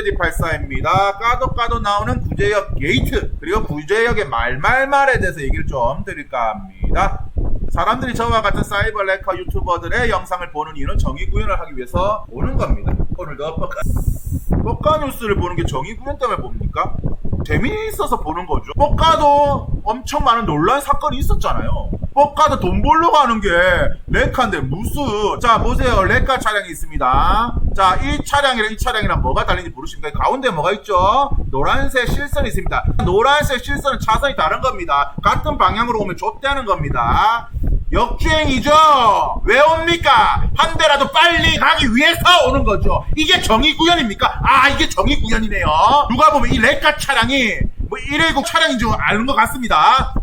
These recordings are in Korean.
D84입니다. 까도 나오는 구제역 게이트 그리고 구제역의 말말말에 대해서 얘기를 좀 드릴까 합니다. 사람들이 저와 같은 사이버 레커 유튜버들의 영상을 보는 이유는 정의구현을 하기 위해서 오는 겁니다. 오늘도 뻑가 뉴스를 보는 게 정의구현 때문에 봅니까? 재미있어서 보는 거죠. 뻑가도 엄청 많은 논란 사건이 있었잖아요. 뻑가도 돈 벌려고 하는 게 레카인데 무슨. 자 보세요, 레카 차량이 있습니다. 자 이 차량이랑 이 차량이랑 뭐가 다른지 모르십니까? 가운데 뭐가 있죠? 노란색 실선이 있습니다. 노란색 실선은 차선이 다른 겁니다. 같은 방향으로 오면 좆대는 겁니다. 역주행이죠. 왜 옵니까? 한 대라도 빨리 가기 위해서 오는 거죠. 이게 정의구현입니까? 아, 이게 정의구현이네요. 누가 보면 이 레카 차량이 뭐 119 차량인 줄 아는 것 같습니다.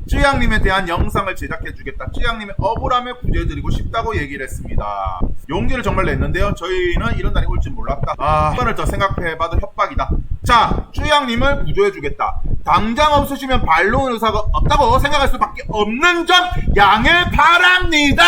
쯔양님에 대한 영상을 제작해주겠다. 쯔양님의 억울함을 구제해드리고 싶다고 얘기를 했습니다. 용기를 정말 냈는데요. 저희는 이런 날이 올 줄 몰랐다. 한 번을 더 생각해봐도 협박이다. 자, 쯔양님을 구조해주겠다. 당장 없으시면 반론 의사가 없다고 생각할 수밖에 없는 점 양해 바랍니다.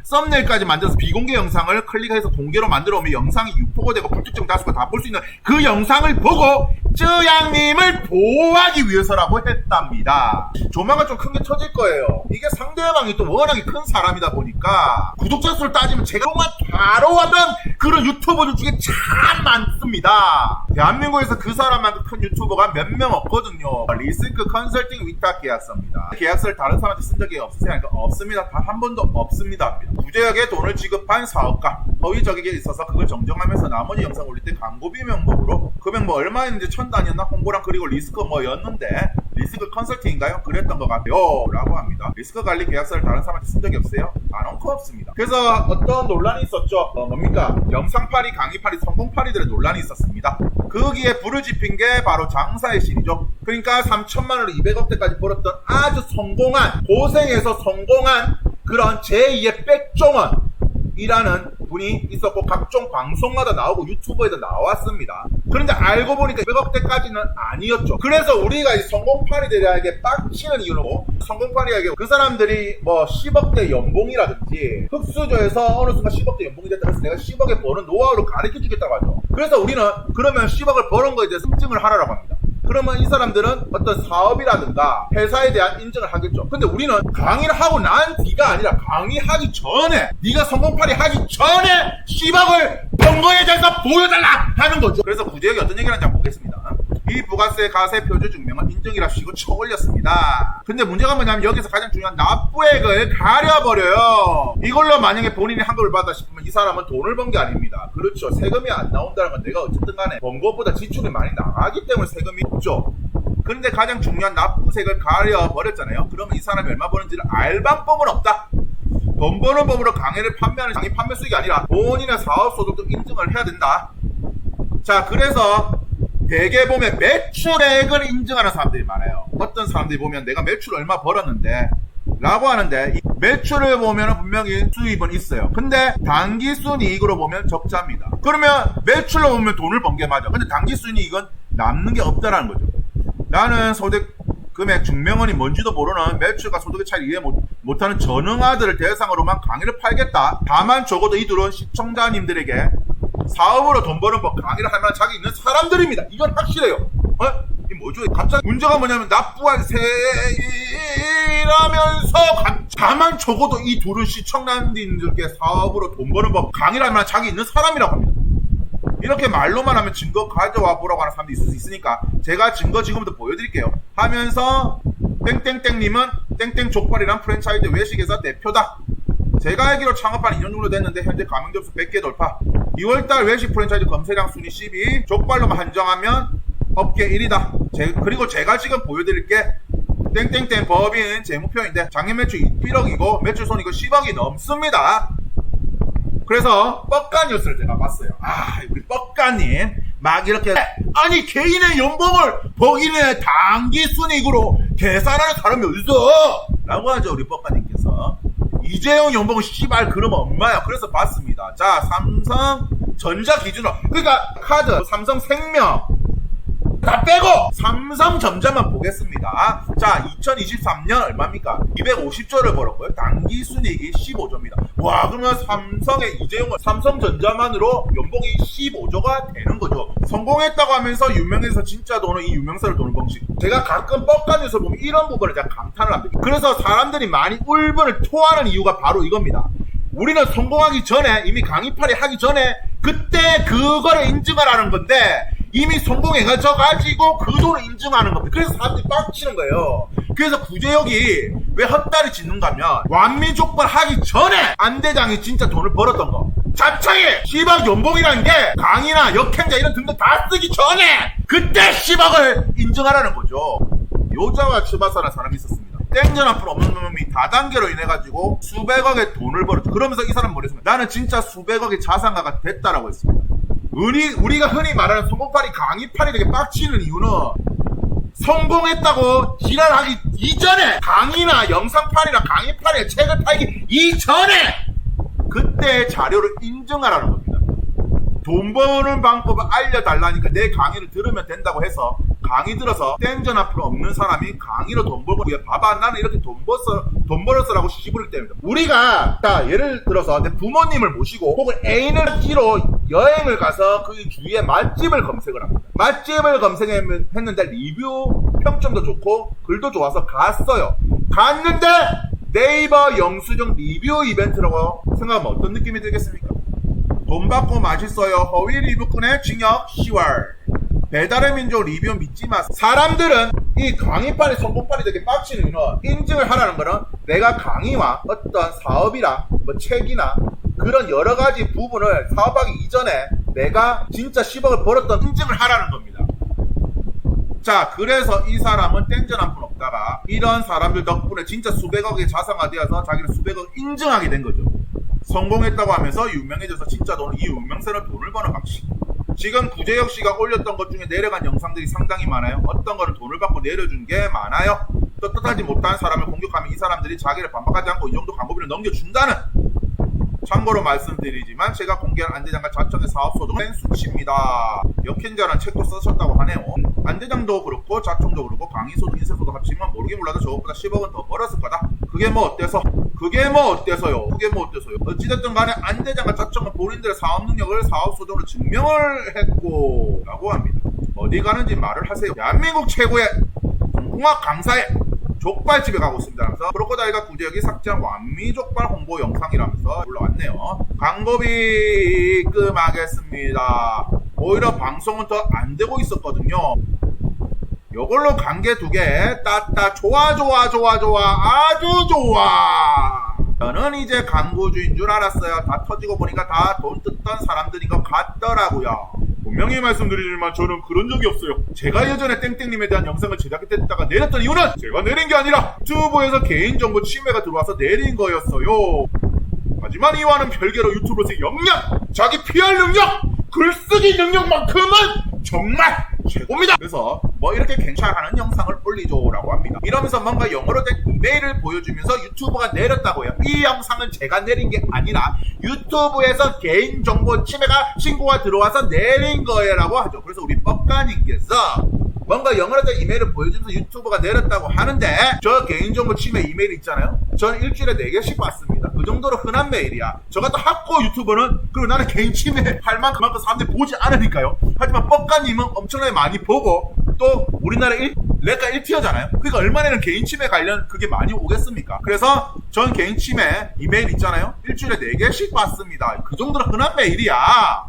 썸네일까지 만들어서 비공개 영상을 클릭해서 공개로 만들어 오면 영상이 유포가 되고 불특정 다수가 다 볼 수 있는 그 영상을 보고 쯔양님을 보호하기 위해서라고 했답니다. 조만간 좀 큰 게 터질 거예요. 이게 상대방이 또 워낙에 큰 사람이다 보니까 구독자 수를 따지면 제가 그동안 바로 하던 그런 유튜버들 중에 참 많습니다. 대한민국에서 그 사람만큼 큰 유튜버가 몇 명 없거든요. 리스크 컨설팅 위탁 계약서입니다. 계약서를 다른 사람한테 쓴 적이 없으세요? 하니까 없습니다. 단 한 번도 없습니다. 구제역에 돈을 지급한 사업가 허위 적액에 있어서 그걸 정정하면서 나머지 영상 올릴 때 광고비 명목으로 금액 뭐 얼마였는지 1000단위였나 홍보랑 그리고 리스크 뭐였는데 리스크 컨설팅인가요? 그랬던 것 같아요 라고 합니다. 리스크 관리 계약서를 다른 사람한테 쓴 적이 없어요? 단언코 없습니다. 그래서 어떤 논란이 있었죠. 뭡니까? 영상팔이, 강의팔이, 성공팔이들의 논란이 있었습니다. 거기에 불을 지핀 게 바로 장사의 신이죠. 그러니까 3천만원을 200억대까지 벌었던 아주 성공한, 고생해서 성공한 그런 제2의 백종원이라는 분이 있었고 각종 방송마다 나오고 유튜브에도 나왔습니다. 그런데 알고 보니까 200억대까지는 아니었죠. 그래서 우리가 이 성공파리들에게 빡치는 이유로 성공파리에게 그 사람들이 뭐 10억대 연봉이라든지 흑수저에서 어느 순간 10억대 연봉이 됐다 그래서 내가 10억에 버는 노하우를 가르쳐 주겠다고 하죠. 그래서 우리는 그러면 10억을 버는 거에 대해서 인증을 하라고 합니다. 그러면 이 사람들은 어떤 사업이라든가 회사에 대한 인증을 하겠죠. 근데 우리는 강의를 하고 난 뒤가 아니라 강의하기 전에 네가 성공팔이 하기 전에 10억을 번 거에 대해서 보여달라 하는 거죠. 그래서 구제역이 어떤 얘기를 하는지 한번 보겠습니다. 이 부가세 가세 표준 증명은 인증이랍시고 쳐올렸습니다. 근데 문제가 뭐냐면 여기서 가장 중요한 납부액을 가려버려요. 이걸로 만약에 본인이 환급을 받아 싶으면 이 사람은 돈을 번 게 아닙니다. 그렇죠. 세금이 안 나온다는 건 내가 어쨌든 간에 번 것보다 지출이 많이 나가기 때문에 세금이 없죠. 그런데 가장 중요한 납부색을 가려버렸잖아요. 그러면 이 사람이 얼마 버는지를 알 방법은 없다. 돈 버는 법으로 강의를 판매하는 장의 판매 수익이 아니라 본인의 사업소득도 인증을 해야 된다. 자, 그래서 대개 보면 매출액을 인증하는 사람들이 많아요. 어떤 사람들이 보면 내가 매출 얼마 벌었는데 라고 하는데 이 매출을 보면 분명히 수입은 있어요. 근데 당기순이익으로 보면 적자입니다. 그러면 매출로 보면 돈을 번 게 맞아. 근데 당기순이익은 남는 게 없다라는 거죠. 나는 소득 금액 증명원이 뭔지도 모르는 매출과 소득의 차이를 이해 못하는 전응아들을 대상으로만 강의를 팔겠다. 다만 적어도 이들은 시청자님들에게 사업으로 돈 버는 법 강의를 할 만한 자격이 있는 사람들입니다. 이건 확실해요. 이 뭐죠? 갑자기 문제가 뭐냐면 납부한 세라면서 다만 적어도 이 둘은 시청자님들께 사업으로 돈 버는 법 강의를 할 만한 자격이 있는 사람이라고 합니다. 이렇게 말로만 하면 증거 가져와 보라고 하는 사람도 있을 수 있으니까 제가 증거 지금부터 보여드릴게요. 하면서 땡땡땡님은 땡땡 족발이란 프랜차이즈 외식회사 대표다. 제가 알기로 창업한 2년 정도 됐는데 현재 가맹 접수 100개 돌파. 2월달 외식 프랜차이즈 검색량 순위 12. 족발로만 한정하면 업계 1위다. 그리고 제가 지금 보여드릴 게 땡땡땡 법인 재무표인데 작년 매출 1억이고 매출 손익은 10억이 넘습니다. 그래서 뻑가 뉴스를 제가 봤어요. 아, 우리 뻑가님 막 이렇게 아니 개인의 연봉을 본인의 당기순이익으로 계산하는 사람이 어딨어? 라고 하죠 우리 뻑가님께서. 이재용 연봉은 씨발 그러면 엄마야. 그래서 봤습니다. 자, 삼성전자 기준으로 그러니까 카드 삼성생명 다 빼고 삼성전자만 보겠습니다. 자, 2023년 얼마입니까? 250조를 벌었고요. 당기순이익이 15조입니다. 와, 그러면 삼성의 이재용은 삼성전자만으로 연봉이 15조가 되는 거죠. 성공했다고 하면서 유명해서 진짜 돈은 이 유명세를 도는 방식. 제가 가끔 뻑간에서 보면 이런 부분을 제가 감탄을 합니다. 그래서 사람들이 많이 울분을 토하는 이유가 바로 이겁니다. 우리는 성공하기 전에, 이미 강의팔이 하기 전에 그때 그거를 인증하라는 건데 이미 성공해가지고 그 돈을 인증하는 겁니다. 그래서 사람들이 빡치는 거예요. 그래서 구제혁이 왜 헛다리 짚는가 하면 완미족발 하기 전에 안대장이 진짜 돈을 벌었던 거. 자창에 10억 연봉이라는 게 강의나 역행자 이런 등등 다 쓰기 전에 그때 10억을 인증하라는 거죠. 요자와 츠바사라는 사람이 있었습니다. 땡전 앞으로 없는 놈이 다단계로 인해가지고 수백억의 돈을 벌었죠. 그러면서 이 사람 뭐랬습니까? 나는 진짜 수백억의 자산가가 됐다라고 했습니다. 우리가 흔히 말하는 성공팔이 강의팔이 되게 빡치는 이유는 성공했다고 지랄하기 이전에 강의나 영상팔이나 강의팔이나 책을 팔기 이전에 그때 자료를 인증하라는 겁니다. 돈 버는 방법을 알려달라니까 내 강의를 들으면 된다고 해서 강의 들어서 땡전 앞으로 없는 사람이 강의로 돈 벌고 봐봐 나는 이렇게 돈 벌었어라고 시부를 때립니다. 우리가 자 예를 들어서 내 부모님을 모시고 혹은 애인을 끼로 여행을 가서 그 주위에 맛집을 검색을 합니다. 맛집을 검색했는데 리뷰 평점도 좋고 글도 좋아서 갔어요. 갔는데 네이버 영수증 리뷰 이벤트라고 생각하면 어떤 느낌이 들겠습니까? 돈 받고 맛있어요. 허위 리뷰꾼의 징역 10월. 배달의 민족 리뷰 믿지 마. 사람들은 이 강의팔이 성공팔이 되게 빡치는 이유는 인증을 하라는 거는 내가 강의와 어떤 사업이나 뭐 책이나 그런 여러 가지 부분을 사업하기 이전에 내가 진짜 10억을 벌었던 인증을 하라는 겁니다. 자, 그래서 이 사람은 땡전 한 푼 없다가 이런 사람들 덕분에 진짜 수백억의 자산가 되어서 자기는 수백억 인증하게 된 거죠. 성공했다고 하면서 유명해져서 진짜 돈을, 이 유명세는 돈을 버는 방식. 지금 구제혁 씨가 올렸던 것 중에 내려간 영상들이 상당히 많아요. 어떤 거는 돈을 받고 내려준 게 많아요. 떳떳하지 못한 사람을 공격하면 이 사람들이 자기를 반박하지 않고 이 정도 광고비를 넘겨준다는. 참고로 말씀드리지만 제가 공개한 안대장과 자청의 사업소득은 수치입니다. 역행자라는 책도 쓰셨다고 하네요. 안대장도 그렇고 자청도 그렇고 강의소득, 인쇄소득 합치면 모르게 몰라도 저것보다 10억은 더 벌었을 거다. 그게 뭐 어때서요? 어찌됐든 간에 안대장과 자청은 본인들의 사업 능력을 사업소득으로 증명을 했고 라고 합니다. 어디 가는지 말을 하세요. 대한민국 최고의 공학 강사의 족발집에 가고 있습니다. 그래서 크로커다일과 구제혁이 삭제한 완미족발 홍보 영상이라면서 올라왔네요. 광고비 입금하겠습니다. 오히려 방송은 더 안 되고 있었거든요. 요걸로 관계 2개 따따 좋아 아주 좋아. 저는 이제 광고주인 줄 알았어요. 다 터지고 보니까 다 돈 뜯던 사람들인 것 같더라고요. 분명히 말씀드리지만 저는 그런 적이 없어요. 제가 예전에 땡땡님에 대한 영상을 제작했다가 내렸던 이유는 제가 내린 게 아니라 유튜브에서 개인정보 침해가 들어와서 내린 거였어요. 하지만 이와는 별개로 유튜브에서의 역량, 자기 PR 능력, 글쓰기 능력만큼은 정말 최고입니다. 그래서 뭐 이렇게 괜찮아하는 영상을 올리죠 라고 합니다. 이러면서 뭔가 영어로 된 이메일을 보여주면서 유튜브가 내렸다고요. 이 영상은 제가 내린 게 아니라 유튜브에서 개인정보 침해가 신고가 들어와서 내린 거예요 라고 하죠. 그래서 우리 뻑가님께서 뭔가 영어로 된 이메일을 보여주면서 유튜브가 내렸다고 하는데 저 개인정보 침해 이메일 있잖아요. 저는 일주일에 4개씩 받습니다. 그 정도로 흔한 메일이야. 저 같은 학고 유튜버는 그리고 나는 개인 침해 할 만큼 그만큼 사람들이 보지 않으니까요. 하지만 뻑가님은 엄청나게 많이 보고 또 우리나라 레가 1티어잖아요. 그러니까 얼마나 개인 침해 관련 그게 많이 오겠습니까? 그래서 전 개인 침해 이메일 있잖아요. 일주일에 4개씩 받습니다. 그 정도로 흔한 메일이야.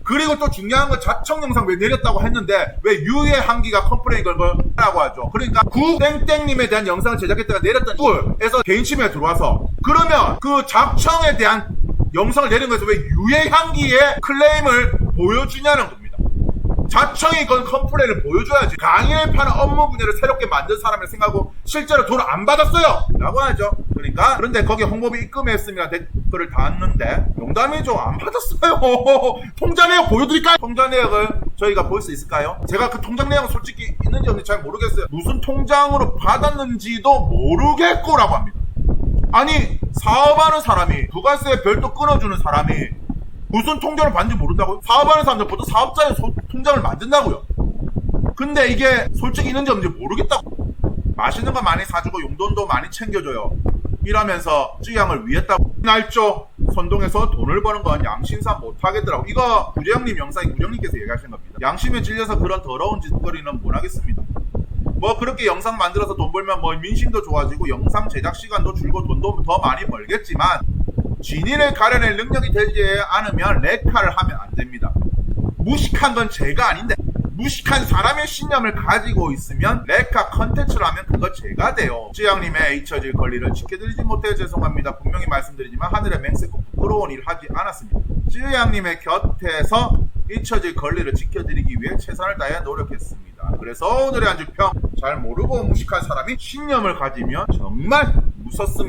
그리고 또 중요한 건 자청 영상 왜 내렸다고 했는데 왜 유해 한기가 컴플레인 걸 거라고 하죠. 그러니까 구땡땡님에 대한 영상을 제작했다가 내렸던 꿀에서 개인 침해가 들어와서 그러면 그 자청에 대한 영상을 내린 거에서 왜 유해 한기의 클레임을 보여주냐는 겁니다. 자청이 건 컴플레인을 보여줘야지. 강의를 파는 업무 분야를 새롭게 만든 사람을 생각하고 실제로 돈을 안 받았어요 라고 하죠. 그러니까 그런데 거기에 홍보비 입금했습니다 댓글을 달았는데 농담이죠. 안 받았어요. 통장 내역 보여드릴까요? 통장 내역을 저희가 볼 수 있을까요? 제가 그 통장 내역은 솔직히 있는지 없는지 잘 모르겠어요. 무슨 통장으로 받았는지도 모르겠고 라고 합니다. 아니 사업하는 사람이 부가세 별도 끊어주는 사람이 무슨 통장을 받는지 모른다고요? 사업하는 사람들 보통 사업자의 통장을 만든다고요. 근데 이게 솔직히 있는지 없는지 모르겠다고. 맛있는 거 많이 사주고 용돈도 많이 챙겨줘요. 이러면서 쯔양을 위했다고 날죠. 선동에서 돈을 버는 건 양심사 못하겠더라고. 이거 구재영님 영상이 구재영님께서 얘기하신 겁니다. 양심에 질려서 그런 더러운 짓거리는 못하겠습니다. 뭐 그렇게 영상 만들어서 돈 벌면 뭐 민심도 좋아지고 영상 제작 시간도 줄고 돈도 더 많이 벌겠지만 진인을 가려낼 능력이 되지 않으면 레카를 하면 안 됩니다. 무식한 건 제가 아닌데 무식한 사람의 신념을 가지고 있으면 레카 컨텐츠를 하면 그거 제가 돼요. 쯔양님의 잊혀질 권리를 지켜드리지 못해 죄송합니다. 분명히 말씀드리지만 하늘의 맹세코 부끄러운 일 하지 않았습니다. 쯔양님의 곁에서 잊혀질 권리를 지켜드리기 위해 최선을 다해 노력했습니다. 그래서 오늘의 안주평 잘 모르고 무식한 사람이 신념을 가지면 정말 무섭습니다.